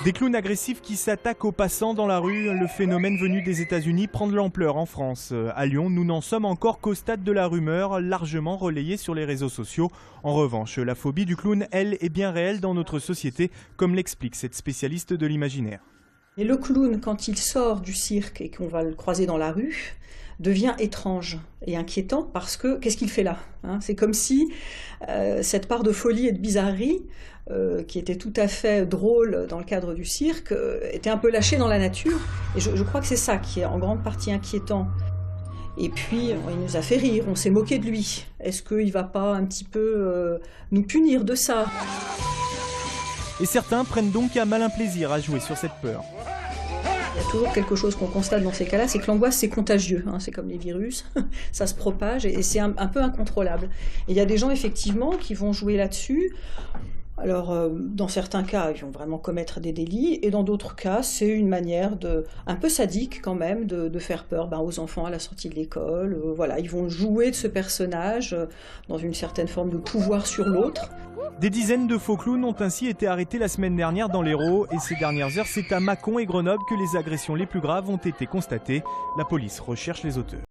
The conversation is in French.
Des clowns agressifs qui s'attaquent aux passants dans la rue, le phénomène venu des États-Unis prend de l'ampleur en France. À Lyon, nous n'en sommes encore qu'au stade de la rumeur, largement relayée sur les réseaux sociaux. En revanche, la phobie du clown, elle, est bien réelle dans notre société, comme l'explique cette spécialiste de l'imaginaire. Et le clown, quand il sort du cirque et qu'on va le croiser dans la rue, devient étrange et inquiétant parce que qu'est-ce qu'il fait là, hein? C'est comme si cette part de folie et de bizarrerie qui était tout à fait drôle dans le cadre du cirque était un peu lâchée dans la nature. Et je crois que c'est ça qui est en grande partie inquiétant. Et puis, il nous a fait rire, on s'est moqué de lui. Est-ce qu'il ne va pas un petit peu nous punir de ça? Et certains prennent donc un malin plaisir à jouer sur cette peur. Il y a toujours quelque chose qu'on constate dans ces cas-là, c'est que l'angoisse c'est contagieux, hein, c'est comme les virus, ça se propage et c'est un peu incontrôlable. Et il y a des gens effectivement qui vont jouer là-dessus. Alors, dans certains cas, ils vont vraiment commettre des délits, et dans d'autres cas, c'est une manière un peu sadique quand même de faire peur aux enfants à la sortie de l'école. Voilà, ils vont jouer de ce personnage dans une certaine forme de pouvoir sur l'autre. Des dizaines de faux clowns ont ainsi été arrêtés la semaine dernière dans l'Hérault, et ces dernières heures, c'est à Mâcon et Grenoble que les agressions les plus graves ont été constatées. La police recherche les auteurs.